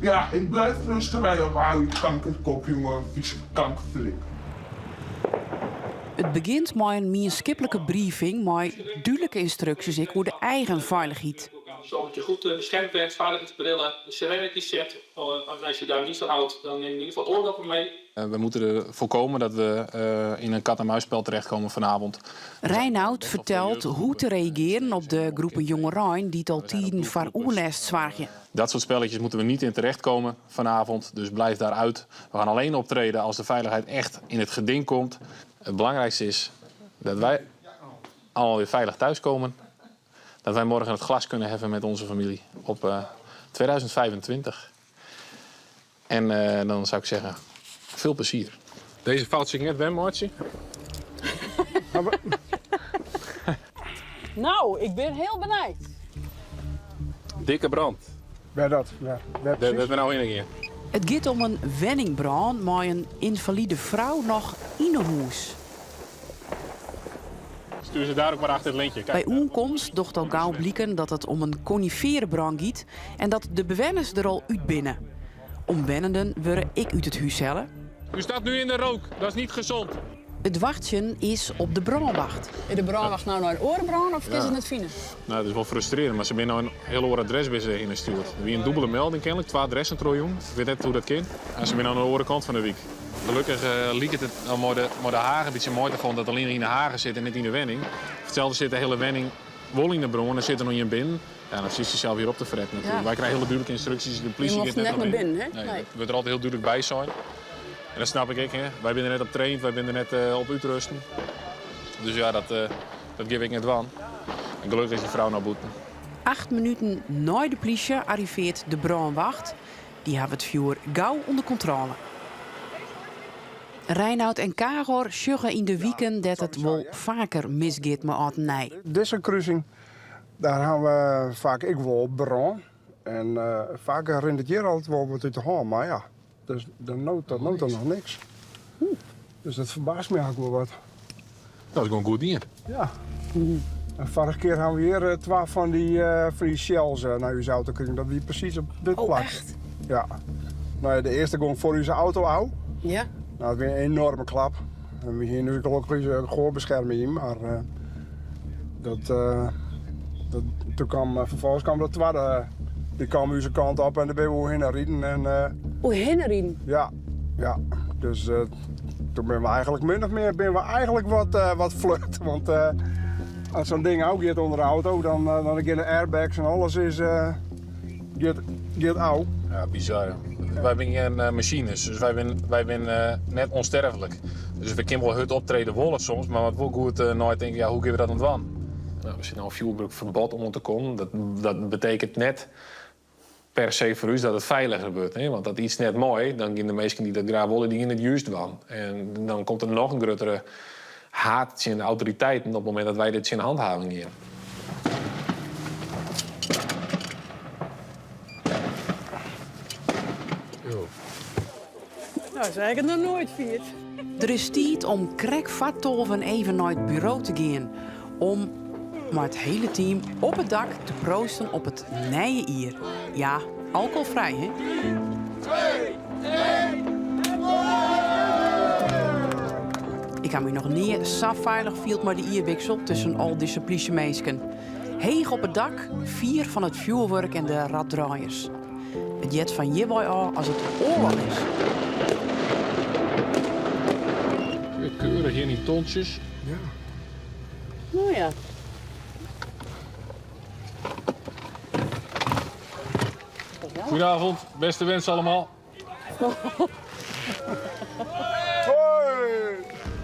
Ja, ik blijf rustig bij op oude kankerkop, jongen. Vieze kankerflik. Het begint met een skippelijke briefing met duidelijke instructies hoe de eigen veiligheid. Zodat je goed beschermd bent, veiligheidsbrillen, een serenity set. Als je daar niet van houdt, dan neem je in ieder geval oordoppen mee. We moeten er voorkomen dat we in een kat-en-muisspel terechtkomen vanavond. Reinoud vertelt hoe te reageren op de groepen jongeren die al tien voor oerlest zwaarden. Dat soort spelletjes moeten we niet in terechtkomen vanavond, dus blijf daaruit. We gaan alleen optreden als de veiligheid echt in het geding komt. Het belangrijkste is dat wij allemaal weer veilig thuiskomen. Dat wij morgen het glas kunnen heffen met onze familie op 2025. En dan zou ik zeggen, veel plezier. Deze fout zie ik net, Ben, Moortje. Nou, ik ben heel benieuwd. Dikke brand. Bij dat, ja. Dat hebben we nou in een keer. Het gaat om een wenningbrand met een invalide vrouw nog in een huis. Stuur ze daar ook maar achter het lintje. Kijk. Bij onkomst docht al gauw blikken dat het om een coniferenbrand gaat en dat de bewoners er al uit binnen. Omwennenden worden ik uit het huis hellen. U staat nu in de rook, dat is niet gezond. Het wachtje is op de brandwacht. Is de brandwacht nou naar een orenbrand of is het net fine? Nou, dat is wel frustrerend, maar ze hebben nou een heel oor adres bij ze ingestuurd. Wie een dubbele melding kennelijk, 2 adressen trouwens. Ik weet net hoe dat kan. En ze zijn aan de andere kant van de week. Gelukkig liep het maar de Hagen een beetje mooi te vonden dat alleen in de Hagen zit en niet in de wenning. Hetzelfde zit de hele wenning wel in de bron en dan zit er nog in binnen. Ja, dan zit je zelf weer op te fretten natuurlijk. Ja. Wij krijgen hele duidelijke instructies. De politie Je gaat mocht net net nog naar in. binnen, hè? Nee, Nee. dat wordt er altijd heel duidelijk bij zijn. En dat snap ik, hè. Wij zijn er net op trainen, wij zijn er net op uitrusten. Dus ja, dat geef ik net van. En gelukkig is die vrouw nou boeten. 8 minuten na de politie arriveert de brandwacht. Die hebben het vuur gauw onder controle. Reinoud en Kagor zeggen in de weekend dat het wel vaker misgaat met Attenij. Deze kruising, daar gaan we vaak ik wel op brand. En vaak rent het hier altijd wel wat uit de hand, maar ja, dus dat nood er nog niks. Dus dat verbaast me eigenlijk wel wat. Dat is gewoon goed hier. Ja. En vorige keer gaan we weer 12 van die shells naar uw auto krijgen. Dat wie precies op dit plak. Echt? Ja. Nou ja, de eerste ging voor uw auto out. Ja. Nou, dat was een enorme klap. En we gingen nu ook een gehoorbescherming in, maar toen kwam vervolgens kwam de tweede. Die kwam onze kant op en daar ben we heen rijden. En Hoe Hennerin? ja. Dus toen ben we eigenlijk min of meer wat vlucht. Want als zo'n ding ook gaat onder de auto, dan gaan de airbags en alles is gaat oud. Ja, bizar. Wij zijn geen machines, dus wij zijn net onsterfelijk. Dus we kunnen wel hut optreden wollen soms, maar wat wel goed nooit denken, ja, hoe kunnen we dat ontwan? Nou, we zitten nou vuurwerkverbod om te komen. Dat betekent net per se voor u dat het veilig gebeurt. Hè? Want dat iets net mooi, dan gaan de meesten die dat graag willen, die in het juist van. En dan komt er nog een grotere haat in de autoriteiten op het moment dat wij dit in handhaving hebben. Nou, zei ik het nog nooit, Viert. Er is tijd om krekvattoven even naar het bureau te gaan. Om met het hele team op het dak te proosten op het nieuwe jaar. Ja, alcoholvrij, hè? 2, 1, Ik ga me nog niet zo veilig viel maar de ierwiksel tussen al deze politiemeesken. Heeg op het dak, 4 van het vuurwerk en de raddraaiers. Het jet van hierbij al als het oorlog is. Keurig hier in die tontjes. Nou ja. Goedenavond, beste wensen allemaal.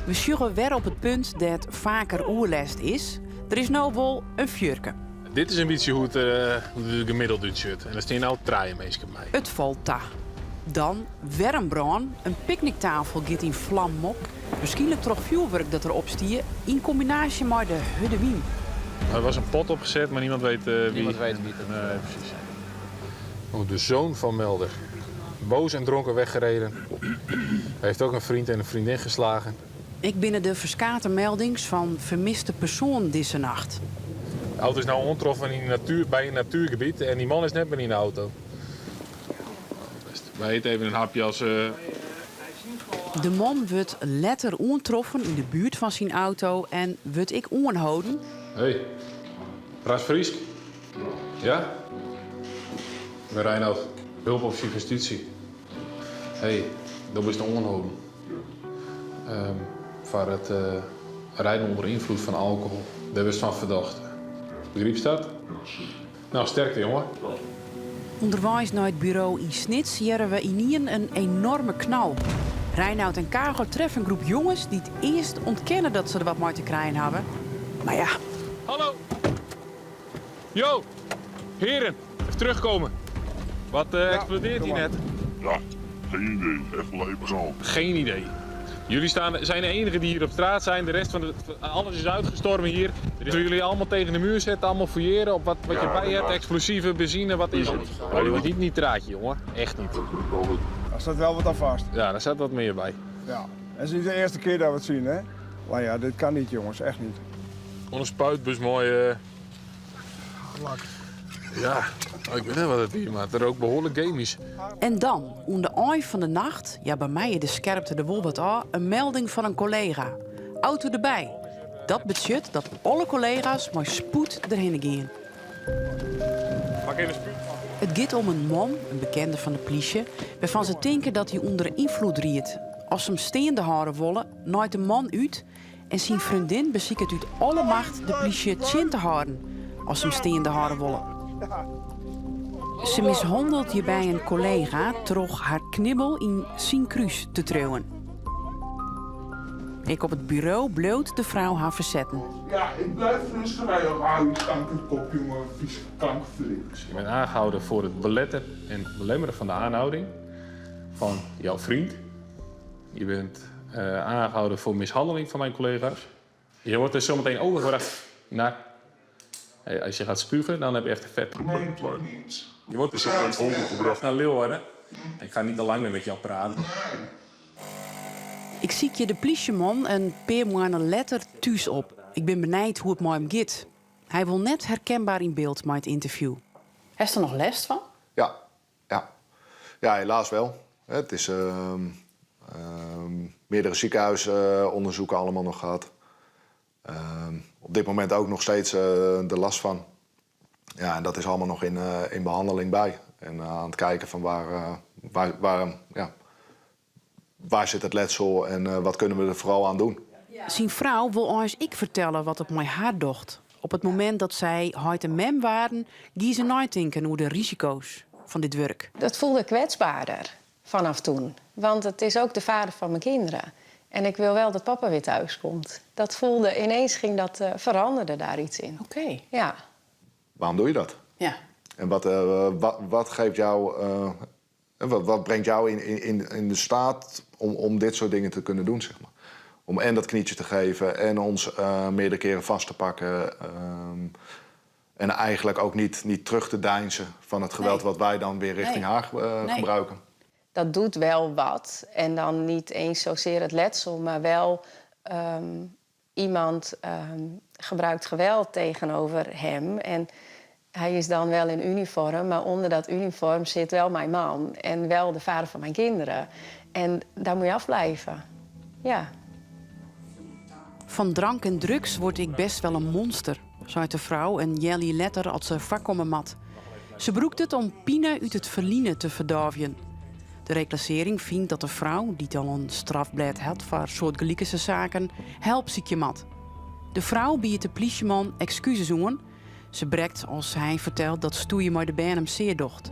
We sjuggen weer op het punt dat vaker oerlest is. Er is nou wel een vuurke. Dit is een beetje hoe het gemiddeld doet shirt. En daar staan nou traaien bij. Het valt ta. Dan wermbrand, een picknicktafel gaat in vlam op. Waarschijnlijk toch vuurwerk dat erop stier in combinatie met de huddewien. Er was een pot opgezet, maar niemand weet wie. Niemand weet wie het is. Nee, precies. Oh, de zoon van Melder. Boos en dronken weggereden. Hij heeft ook een vriend en een vriendin geslagen. Ik binnen de verskate meldings van vermiste persoon deze nacht. De auto is nou ontroffen bij een natuurgebied en die man is net meer in de auto. Wij eten even een hapje als... De man wordt letter aangetroffen in de buurt van zijn auto en wordt ik aanhouden. Hey, Ras Fries? Ja? Ik ben Reinoud, hulpofficier van justitie. Hey, dat is de onhouden. Voor het rijden onder invloed van alcohol. Daar was van verdacht. Begrijp je dat? Nou, sterkte jongen. Onderwijs naar het bureau in Snits jaren we in een enorme knal. Reinoud en Karel treffen een groep jongens die het eerst ontkennen dat ze er wat mee te krijgen hebben. Maar ja, Hallo! Yo! Heren, even terugkomen. Wat explodeert hier net? Ja, geen idee. Echt leven zo. Geen idee. Jullie zijn de enigen die hier op straat zijn. De rest van alles is uitgestorven hier. Dus jullie allemaal tegen de muur zetten, allemaal fouilleren op wat je bij hebt. Explosieve, benzine, wat is het? Maar je wordt niet nitraatje, jongen. Echt niet. Daar staat wel wat aan vast. Ja, daar staat wat meer bij. Ja. En het is niet de eerste keer dat we het zien, hè? Maar ja, dit kan niet, jongens. Echt niet. Een spuitbus mooi. Ja, ik weet niet wat het hier, maar het is ook behoorlijk gamisch. en dan, om de eind van de nacht, ja bij mij de scherpte de wol wat aan, een melding van een collega. Auto erbij. Dat betekent dat alle collega's maar spoed erheen gaan. Mag ik even spuit? Het gaat om een man, een bekende van de politie, waarvan ze denken dat hij onder invloed riet. Als ze hem steende houden willen, naait de man uit en zijn vriendin beziekt uit alle macht de politie tjin te houden. Als ze hem steende houden willen. Ze mishandelt je bij een collega troch haar knibbel in zijn kruis te trouwen. Ik op het bureau bloot de vrouw haar verzetten. Ja, ik blijf rustig bij jou. Hou je kankerkop, jongen. Vies kankerflik. Je bent aangehouden voor het beletten en belemmeren van de aanhouding van jouw vriend. Je bent aangehouden voor mishandeling van mijn collega's. Je wordt dus zometeen overgebracht naar... als je gaat spugen, dan heb je echt een vet. Nee, dat wordt niet. Je wordt dus overgebracht naar Leeuwarden. Ik ga niet te lang meer met jou praten. Ik zie je de politieman een paar maanden later thuis op. Ik ben benijd hoe het met hem gaat. Hij wil net herkenbaar in beeld met het interview. Heeft er nog last van? Ja, ja. Ja, helaas wel. Het is meerdere ziekenhuisonderzoeken allemaal nog gehad. Op dit moment ook nog steeds de last van. Ja, en dat is allemaal nog in behandeling bij. En aan het kijken van waar zit het letsel en wat kunnen we er vooral aan doen. Zijn vrouw wil eens ik vertellen wat het met haar docht. Op het moment dat zij huid en mem waren, gingen ze nadenken over de risico's van dit werk. Dat voelde kwetsbaarder vanaf toen. Want het is ook de vader van mijn kinderen. En ik wil wel dat papa weer thuis komt. Dat voelde, ineens ging dat, veranderde daar iets in. Oké. Ja. Waarom doe je dat? Ja. En wat geeft jou, wat brengt jou in de staat om dit soort dingen te kunnen doen, zeg maar? Om en dat knietje te geven en ons meerdere keren vast te pakken. En eigenlijk ook niet terug te deinzen van het geweld wat wij dan weer richting haar gebruiken. Dat doet wel wat. En dan niet eens zozeer het letsel, maar wel iemand gebruikt geweld tegenover hem. En hij is dan wel in uniform, maar onder dat uniform zit wel mijn man. En wel de vader van mijn kinderen. En daar moet je afblijven. Ja. Van drank en drugs word ik best wel een monster, zei de vrouw en jelly letter als ze vakkomen mat. Ze broekt het om pine uit het verliezen te verdovien. De reclassering vindt dat de vrouw, die al een strafblad had voor soortgelijke zaken, helpt ziekje mat. De vrouw biedt de politieman excuses aan. Ze brekt als hij vertelt dat stoeien met de baan hem zeer docht.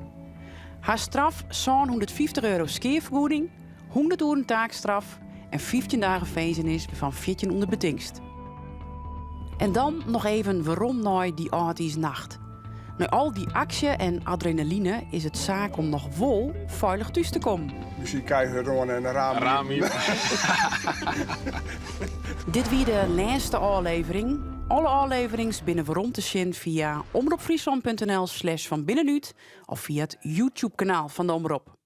Haar straf €150 skeervergoeding, 100 uur taakstraf en 15 dagen fezenis van 14 onder betingst. En dan nog even waarom naar die artis nacht. Na al die actie en adrenaline is het zaak om nog wel veilig thuis te komen. Muziek kijken en een raam. Dit weer de laatste aflevering. Alle afleverings binnen waarom te zien via omroepfriesland.nl/vanbinnenuut of via het YouTube-kanaal van de Omroep.